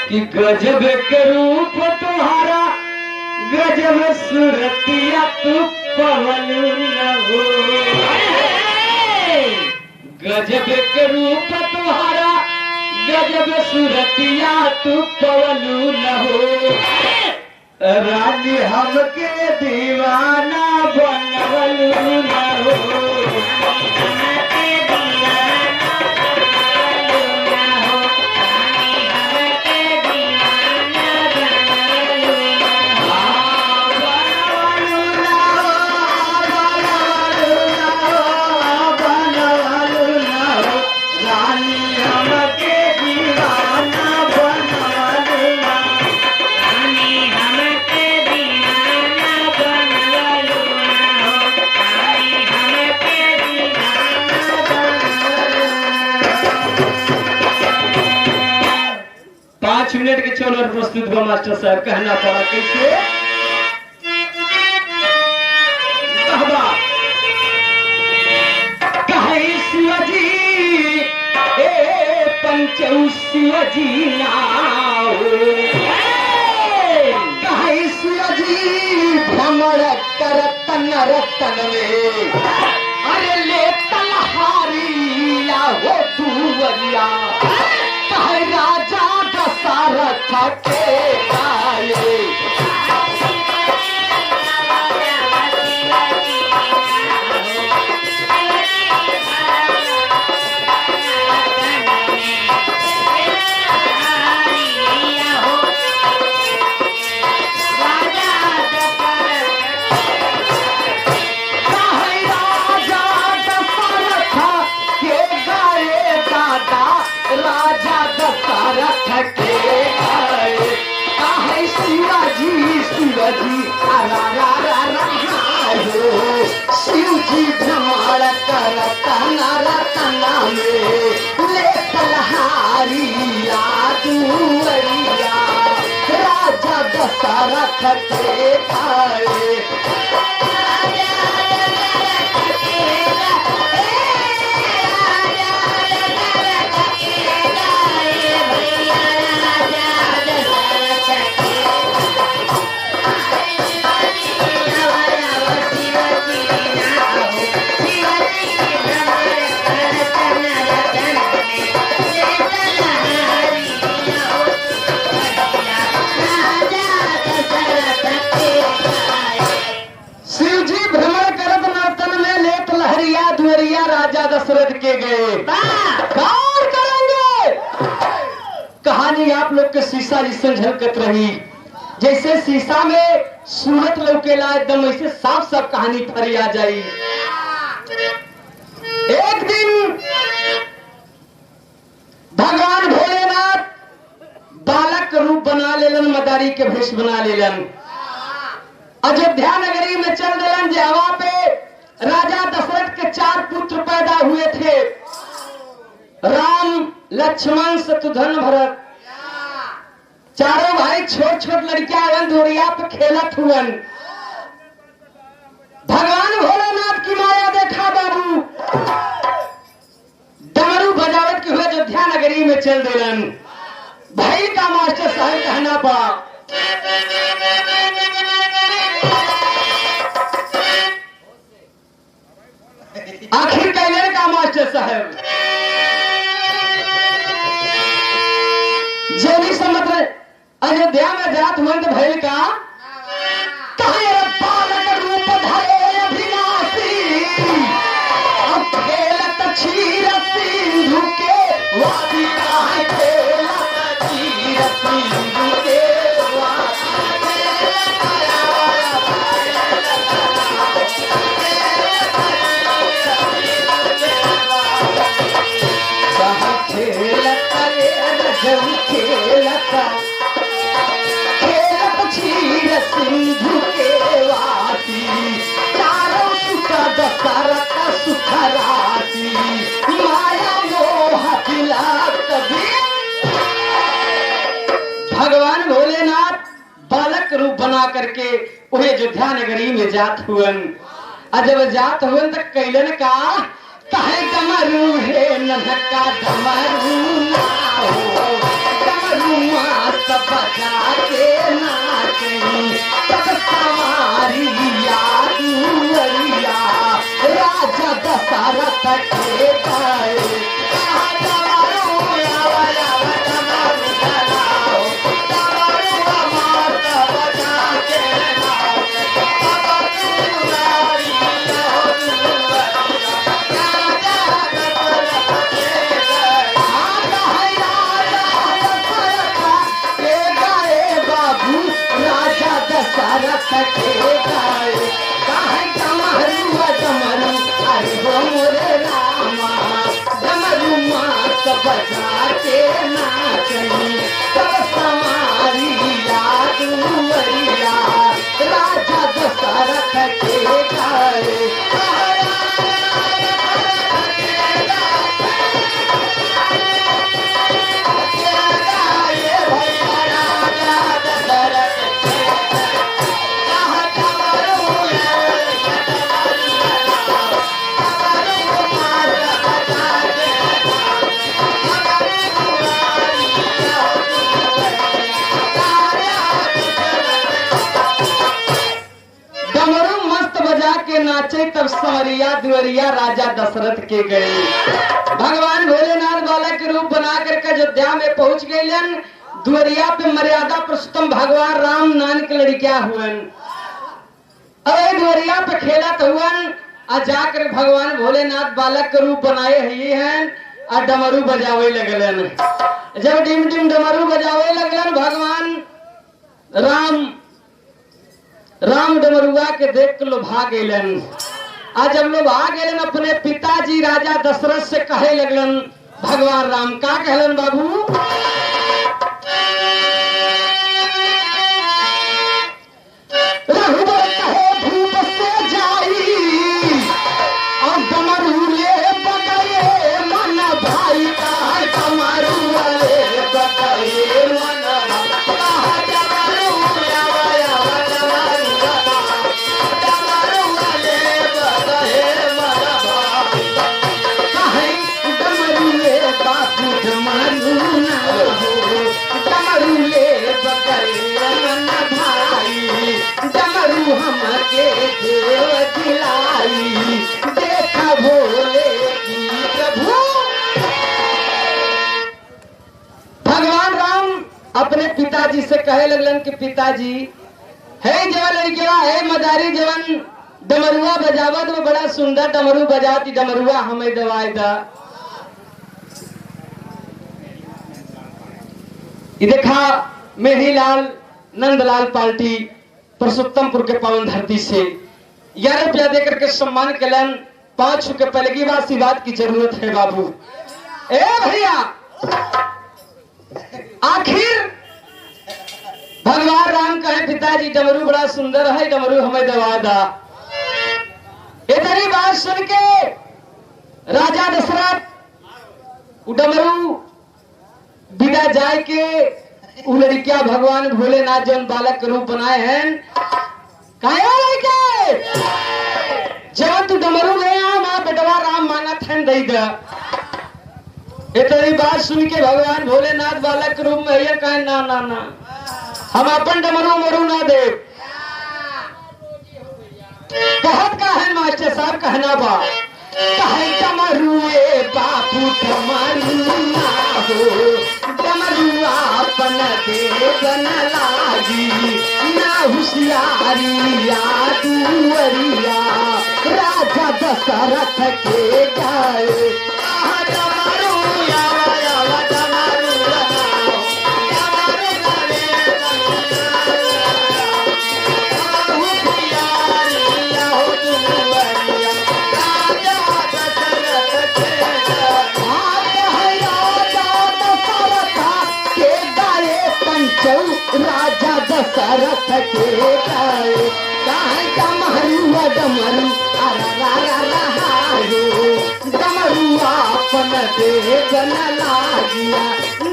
कि गजब के रूप तुम्हारा गजब सूरतिया तू पवन न हो। गजब के रूप तुम्हारा गजब सूरतिया तू पवन न हो। रानी हमके दीवाना बनवल न हो। मिनट के चोनर प्रस्तुत हुआ मास्टर साहब कहना पड़ा कैसे कहे शिवजी पंचौ शिवजी नाओ कहे शिवजी भ्रमण कर तन रतन में अरे ले तलहारिया हो दुवरिया कहे राजा दशरथ के गाये शिवजी भ्रमण कर तना रतना में ले तलहारिया दुवरिया राजा दशरथ के गाये दशरथ के गए कार करेंगे। कहानी आप लोग के शीशा जिससे झलकत रही जैसे शीशा में सूरत लौकेला एकदम ऐसे साफ साफ कहानी फरी आ जाई। एक दिन भगवान भोलेनाथ बालक रूप बना लेलन मदारी के भेष बना लेलन अयोध्या नगरी में चल देलन जहाँ पे राजा दशरथ के 4 पुत्र पैदा हुए थे राम लक्ष्मण शत्रुघ्न भरत। चारों भाई छोट छोट लड़कियां धोरिया पे खेलत हुअन। भगवान भोलेनाथ की माया देखा बाबू डमरू बजावत के हुए अयोध्या नगरी में चल देलन। भाई का मास्टर साहब कहना पड़ा आखिर कहने का मास्टर साहब जोनी से मतलब अयोध्या में जात मंद भैल का बालक रूप धरे अभिनाशी अब खेलत क्षीर सिंधु के वादी खेलत क्षीर सिंधु के सिंधु के वासी चारों सुख दशरथ सुख राशि माया मोह भगवान भोलेनाथ बालक रूप बना करके वही अयोध्या नगरी में जात हुअन। जब जात हुअन तो कैलन का कहे डमरू है नन्हका डमरू ना हो डमरू राजा दशरथ के गाए दशरथ के गाए काहे डमरू डमरू अरे हो मोरे रामा डमरू मात बजा के नाचनी सब समारी याद दुवरिया राजा दशरथ के गाए नाचे तब समरिया दुवरिया राजा दशरथ के गए। भगवान भोलेनाथ बालक के रूप बना करके अयोध्या में पहुंच गए। दुवरिया पे मर्यादा पुरुषोत्तम भगवान राम नान के लड़किया हुए। अब दुवरिया पे खेला तो हुआ जाकर भगवान भोलेनाथ बालक के रूप बनाए हैं और डमरू बजावे लगलन। जब डिम डिम डमरू बजावे लगलन भगवान राम डमरुआ के देख के लोभा गलन। आज जब लोभा गलन अपने पिताजी राजा दशरथ से कहे लगलन भगवान राम का कहलन बाबू रघुवर कहे धूप से जाई और डमरू ले बगए मन भाई का डमरू ले बगए मन देखा भोले की प्रभु। भगवान राम अपने पिताजी से कहे लगलन कि पिताजी है जवन लड़किया है मदारी जवन डमरुआ बजावत वो बड़ा सुंदर डमरू बजाती डमरुआ हमें दवाई दा। देखा मेहीलाल नंदलाल पार्टी पुरुषोत्तमपुर के पावन धरती से 11 रुपया देकर के सम्मान कलन। 5 के पहले बात की जरूरत है बाबू। ए भैया आखिर भगवान राम कहे पिताजी डमरू बड़ा सुंदर है डमरू हमें दवा दा। इतनी बात सुन के राजा दशरथ डमरू बिना जाए के लड़किया भगवान भोलेनाथ जन बालक के रूप बनाए हैं जब तू डमरू गया मां बेटवा राम मांगत है दई दा। इतनी बात सुन के भगवान भोलेनाथ बालक के रूप में ये कहे ना ना ना हम अपन डमरू मरू ना दे। कहत का है मास्टर साहब कहना बा कहे डमरुए बापू डमरू ना हो डमरुआ अपन देवन लागी ना होशियारी या दुवरिया राजा दशरथ के गाए राजा दशरथ के गाए काहे डमरू डमरू डमरू अपन देवन लागिया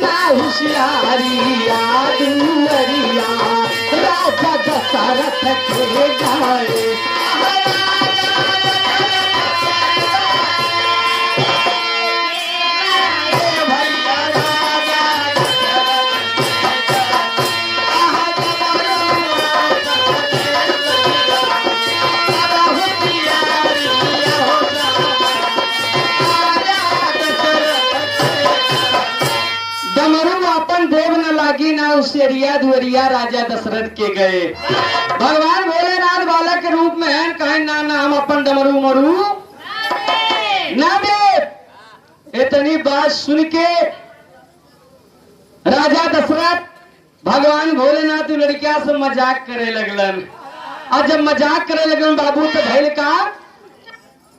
ना होशियारिया दुवरिया राजा दशरथ के गाए अपन देव न लागी ना उसेरिया दुअरिया राजा दशरथ के गए। भगवान भोलेनाथ बालक के रूप में हैं, कहे ना ना हम अपन डमरू मरू ना दे। इतनी बात सुन के राजा दशरथ भगवान भोलेनाथ लड़किया से मजाक करे लगलन। और जब मजाक करे लगलन बाबू तो भैल का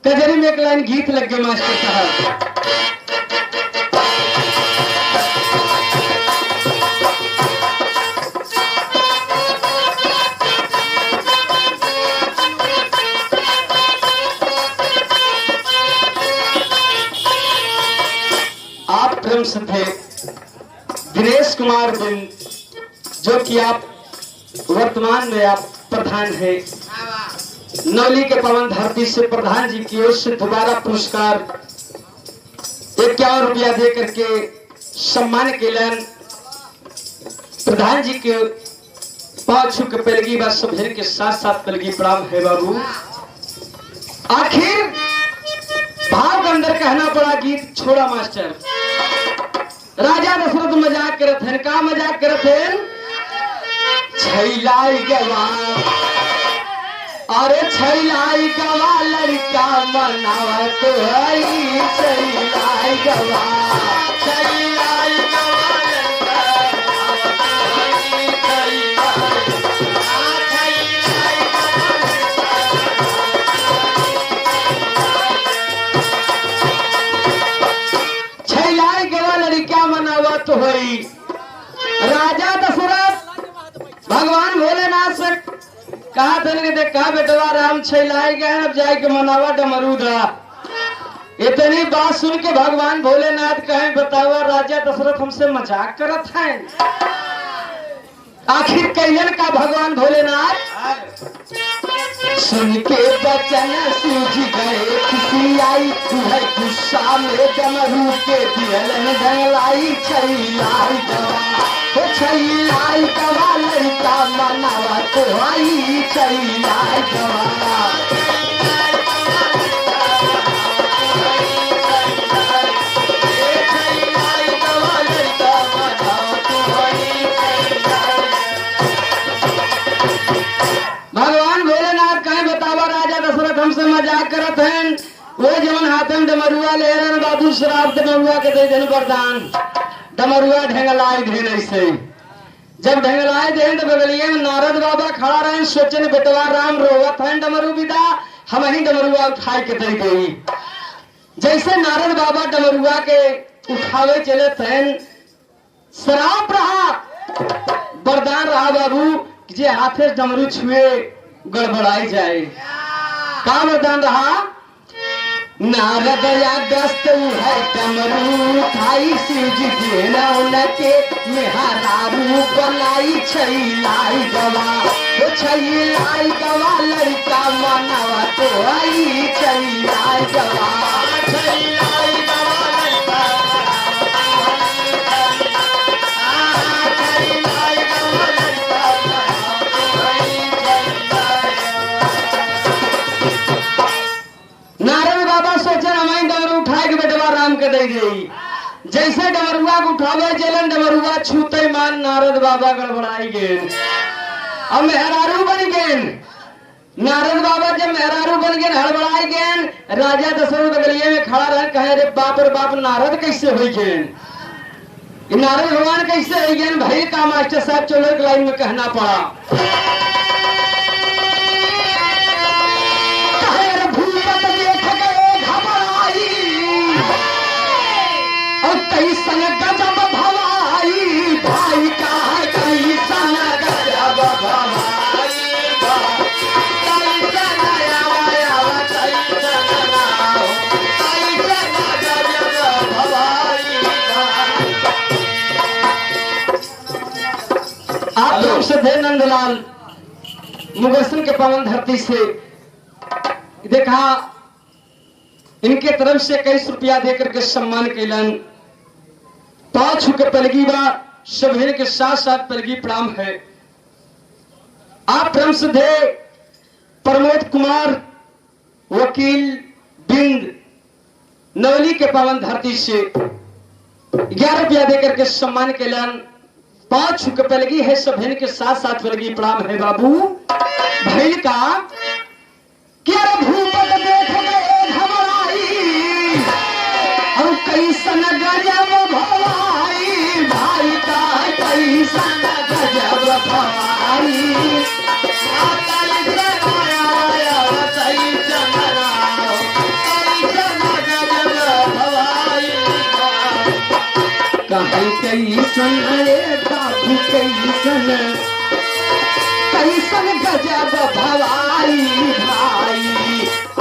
कजरी में एक लाइन गीत लग गए मास्टर साहब। आप प्रेम से थे दिनेश कुमार बिन, जो कि आप वर्तमान में आप प्रधान है। नवली के पवन धरती से प्रधान जी की ओर से दोबारा पुरस्कार 51 रुपया दे करके सम्मान के लिए प्रधान जी के पांव छू के पलगी व सभेर के साथ साथ पलगी प्रणाम है बाबू। आखिर भाव के अंदर कहना पड़ा गीत छोड़ा मास्टर। राजा दशरथ मजाक करत हैं, का मजाक करत हैं? छैलाई गवा, अरे छैलाई गवा लड़का मनावत हई, छैलाई गवा, छैलाई गवा लड़का मनावत हई, छैलाई गवा लड़का मनावत हई। राजा दशरथ भगवान भोलेनाथ से कहा था देखा बेटवा राम छैलाई गए, अब जाए के मनावा डमरूदा। इतनी बात सुन के भगवान भोलेनाथ कहे बतावा राजा दशरथ हमसे मजाक करत है। आखिर कैलन का भगवान भोलेनाथ सुन के बचन सूझ गए किसी आई, तू है गुस्सा में डमरू के दिलन डंगलाई, छैलाई गवा हो छैलाई गवा लड़का मनावा तो आई, छैलाई गवा। भगवान भोलेनाथ कहे बतावा राजा दशरथ हमसे मजाक करत हैं। वो जवन हाथन डमरुआ ले रहे बाबू श्राप डमरुआ के दे देन वरदान। डमरुआ ढेंगलाए धेन ऐसे जब ढेंगलाए धेन तो बगलिए में नारद बाबा खड़ा रहे, सोचन बेटवा राम रोवत हैं डमरू विदा, हम ही डमरुआ उठाए के दे गई। जैसे नारद बाबा डमरुआ के उठावे चले थे, श्राप रहा वरदान रहा बाबू जे हाथे डमरू छुए गड़बड़ाई जाए। का वरदान रहा? नारद अगस्त है डमरू उठाई, शिव जी देना उनके मेहरारू बनाई, छैलाई गवा वो छैलाई गवा लड़का मनावा तो आई, छैलाई गवा, छैलाई गवा लड़का नारायण बाबा सोचे हमारी डमरू उठाए के बेटवा राम के दे गई। जैसे डमरुआ को उठावे चलन डमरुआ छूते मान नारद बाबा गड़बड़ाई गए, अब मेहरारू बन गए। नारद बाबा जब मेहरारू बन गए हड़बड़ाई गए, राजा दशरथ बगलिए में खड़ा रहे, कहे रे बाप रे बाप नारद कैसे हो गए, नारद भगवान कैसे हो गए भाई का मास्टर साहब चलो लाइन में कहना पड़ा। कई सन गजब भवाई भाई का है, कई सन गजब भवाई कई सन गजब भवाई। आप लोग से थे नंदलाल मुगलसन के पवन धरती से देखा, इनके तरफ से 21 रुपया देकर के सम्मान कैलन। पांच के पलगी बा सभेर के साथ साथ पलगी प्रणाम है। आप प्रेम से थे प्रमोद कुमार वकील बिंद नवली के पवन धरती से 11 रुपया देकर के सम्मान कैलन। 5 छुक पलगी है सभन के साथ साथ पलगी प्रणाम है बाबू भैल का क्या भूपत देख गए घबराई और कैसन गजब भवाई भाई का कैसन गजब भवाई कैसन बाबू कैसन कैसन गजब भवाई भाई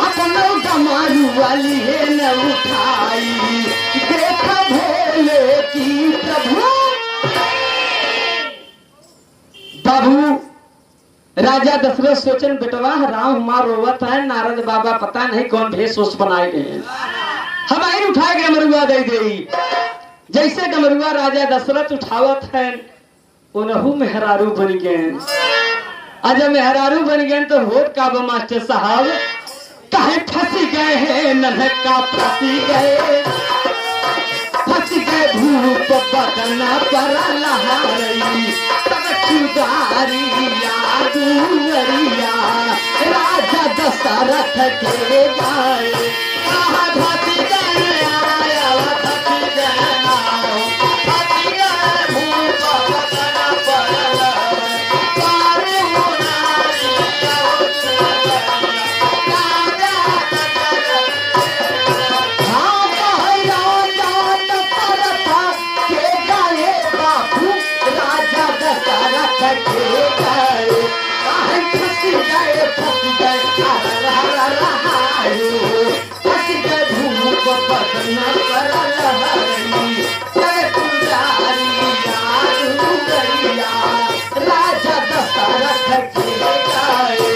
अपनो डमरू वाली न उठाई देखा भोले की प्रभु। बाबू राजा दशरथ सोचन बेटवा राम हमार रोवत है नारद बाबा पता नहीं कौन भेष बनाए गए हम आई उठाए गए मरुआ दे दे। जैसे डमरुआ राजा दशरथ उठावत है उनहु मेहरारू बन गए। अजब मेहरारू बन गए तो होत का मास्टर साहब कहे फंसी गए हैं नन्हका फंसी गए धूप बदना पर लहारी तब चुदारिया दूरिया राजा दशरथ के गाए फंसी गए आया फंसी गए राजा दशरथ के गाए।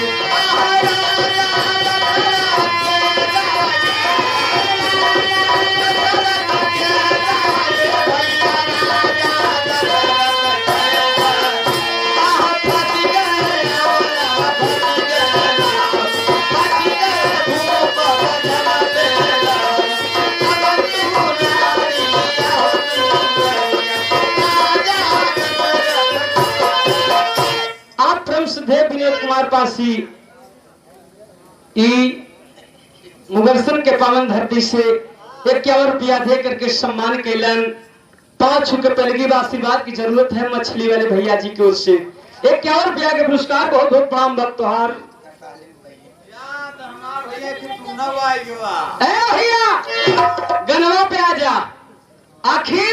विनोद कुमार पासी मुगलसन के पावन धरती से 51 रुपया दे करके सम्मान कैलन। 5 छुके पलगी आशीर्वाद की जरूरत है मछली वाले भैया जी की ओर से 51 रुपया के पुरस्कार बहुत बहुत प्रणाम भक्तोहार। भैया गनवा पे आ जा। आखिर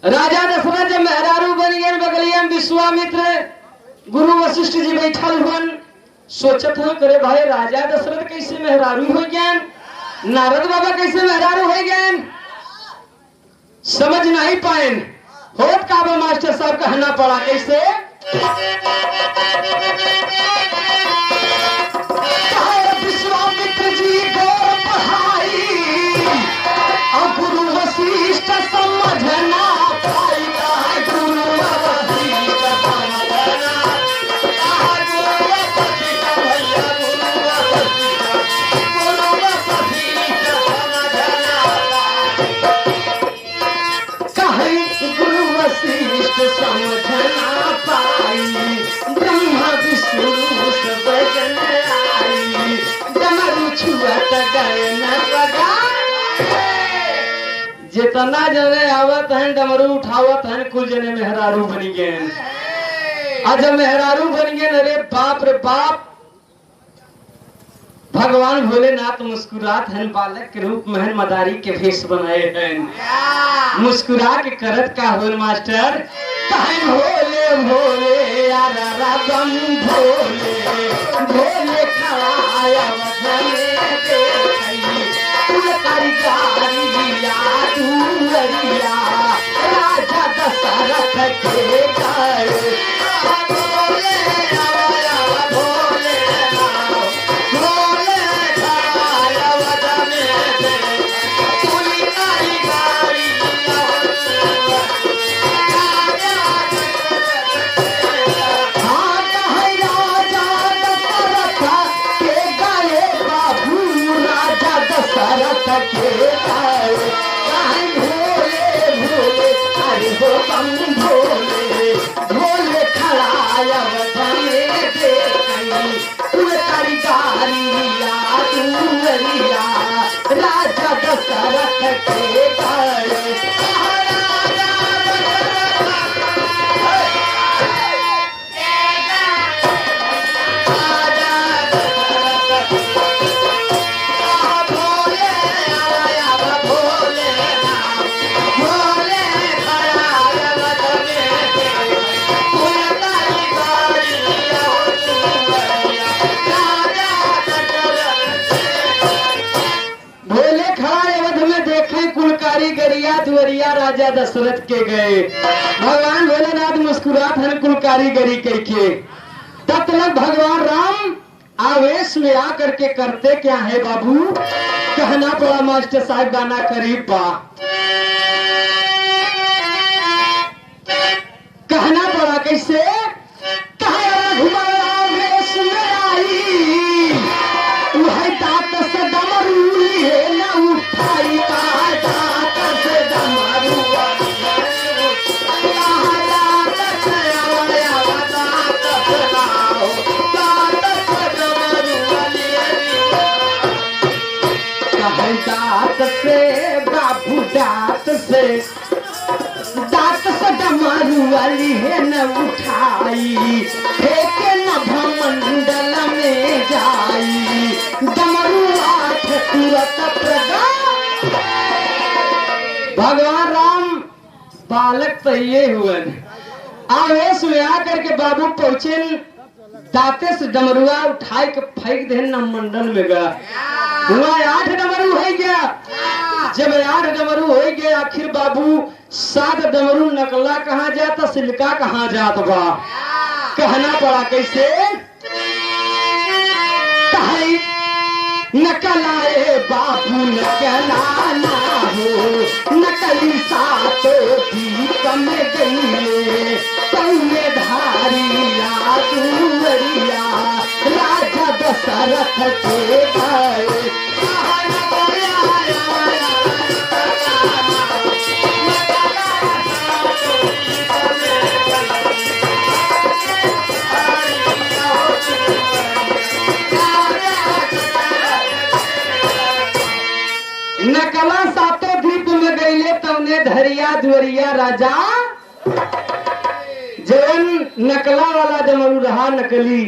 राजा दशरथ जब मेहरारू बन गए बगलिया में विश्वामित्र गुरु वशिष्ठ जी बैठल हुन सोचत हो करे भाई राजा दशरथ कैसे मेहरारू हो गए नारद बाबा कैसे मेहरारू हो गए समझ नहीं पाए। होत काबा मास्टर साहब कहना पड़ा कैसे विश्वामित्र जी को पढ़ाई और गुरु वशिष्ठ समझना समझना पाई ब्रह्मा विष्णु सब जन आई डमरू छुअत गए न बगा। जितना जने आवत हैं डमरू उठावत हैं कुल जने मेहरारू बन गए। आज मेहरारू बन गए अरे बाप रे बाप। भगवान भोलेनाथ मुस्कुरात हैं बालक के रूप में मदारी के भेष बनाए हैं। मुस्कुरा के करत का हो मास्टर भोले भोले यार राम भोले भोले खड़ाया राजा दशरथ के गाए। के के गाए। कारीगरिया दुअरिया राजा दशरथ के गए। भगवान भोलेनाथ मुस्कुरात हन कुल कारीगरी करके। तब तक भगवान राम आवेश में आकर के करते क्या है बाबू? कहना पड़ा मास्टर साहब गाना करीब बा। कहना पड़ा कैसे? आवेश में आई वह दांत से डमरू है न उठाई का दांत से बाबू दांत से डमरू वाली है न उठाई फेंके नभमंडल में जाई डमरू आठ तुरंत प्रगा। भगवान राम बालक तो ये हुए आवेश में आकर के बाबू पहुंचे दाते से डमरुआ उठाई के फेंक दे न मंडल में गया। हुआ 8 डमरू हो गया। जब 8 डमरू हो गया आखिर बाबू 7 डमरू नकला कहाँ जाता सिलका कहाँ जात बा। कहना पड़ा कैसे? नकलाए बाबू नकला ना हो नकली सातो दीप में गईले कौए धारिया दुवरिया राजा दशरथ के गए। नकला सातों द्वीप में गईले तौने धरिया दुवरिया राजा जवन नकला वाला डमरू रहा नकली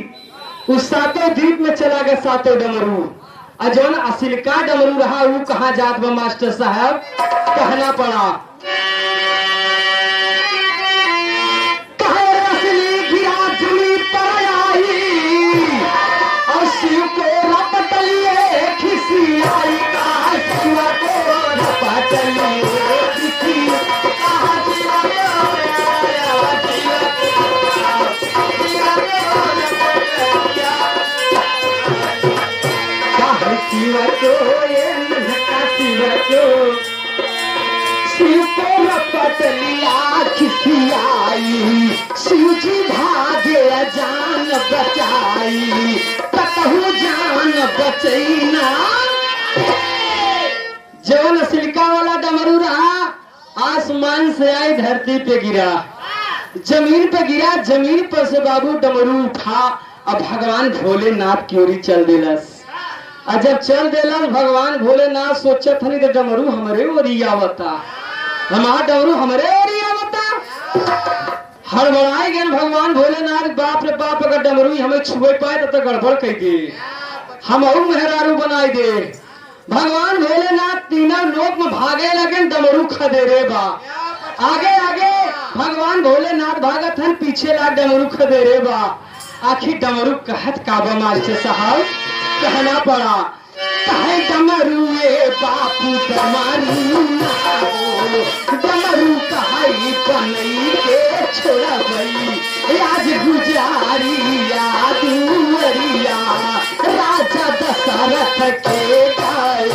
उस सातों द्वीप में चला गया 7 डमरू। और जवन असिलका डमरू रहा वो कहाँ जात बा मास्टर साहब? कहना पड़ा असली गिरा जमी पर आई और शिव को रपटलिए खिसी आई शिव को रपटलिए खिसी शिव को रपटलिया खिसियाई शिव जी भागे जान बचाई कतहु जान बचई ना। जवन सिलिका वाला डमरू रहा आसमान से आई धरती पे गिरा जमीन पे गिरा जमीन पर से बाबू डमरू उठा। अब भगवान भोलेनाथ की ओरी चल दिलस। और जब चल दिलस भगवान भोलेनाथ सोचत हनी तो डमरू हमरे ओरी आवता हमारा डमरू हमरे ओरी आवता। हड़बड़ाई गए भगवान भोलेनाथ बाप रे बाप अगर डमरू हमें छुए पाए तो गड़बड़ कह दे हम और मेहरारू बनाई दे। भगवान भोलेनाथ तीनों लोक में भागे लगे डमरू खदेरे बा। आगे आगे भगवान भोलेनाथ भागत हन पीछे लाग डमरू खदेरे बा। आखिर डमरू कहत काबा मास्टर साहब? कहना पड़ा कहे डमरू बापू डमरू डमरू कहाई बनई के छोड़ा गई आज गुजारिया दुवरिया राजा दशरथ के गाए।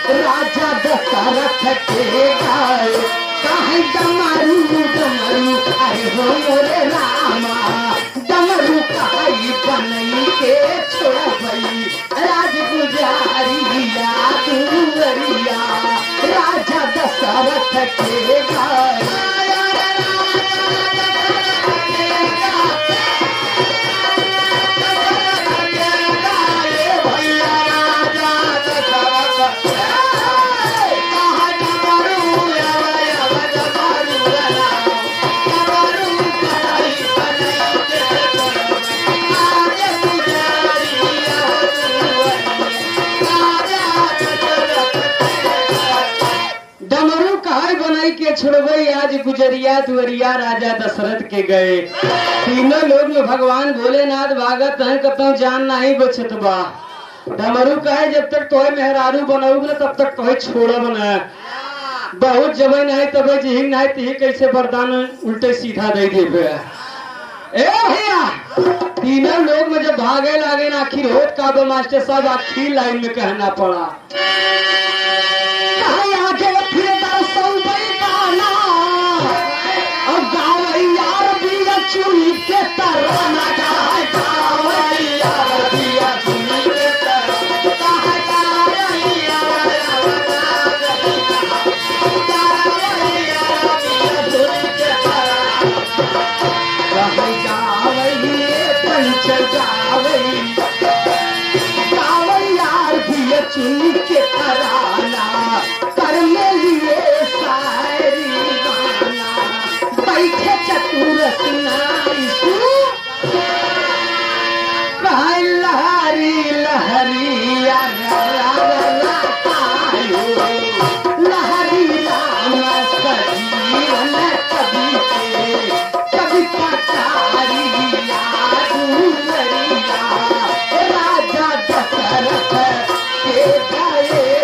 राजा दशरथ के गाए कहे डमरू डमरू अरे हो मोरे रामा आज गुजारिया दुवरिया राजा दशरथ के गाए छोड़बई आज गुजरिया दुवरिया राजा दशरथ के गए। तीनों लोग में भगवान भोलेनाथ भागत हैं कतौ जान नहीं बचत बा। डमरू कहे जब तक तोहे मेहरारू बनाऊ न तब तक तोहे छोड़ब न। बहुत जबे नहीं तबे जिही नहीं तिही कैसे वरदान उल्टे सीधा दे देबे। ए भैया तीनों लोग में जब भागे लागे ना आखिर होत का मास्टर साहब आखिर लाइन में कहना पड़ा आगे फिर चुनी के तराना गाए गावैया रबिया चुनी के तराना गावैया पंच गावैया रबिया चुनी के तराना कर ले लिए शायरी गाना बैठे चतुर लहरी लहरिया लहरी राम सजीवन कवि के कविता कारिया दुवरिया राजा दशरथ के गए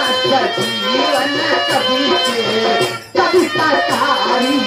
जीवन कवि के कविता कारी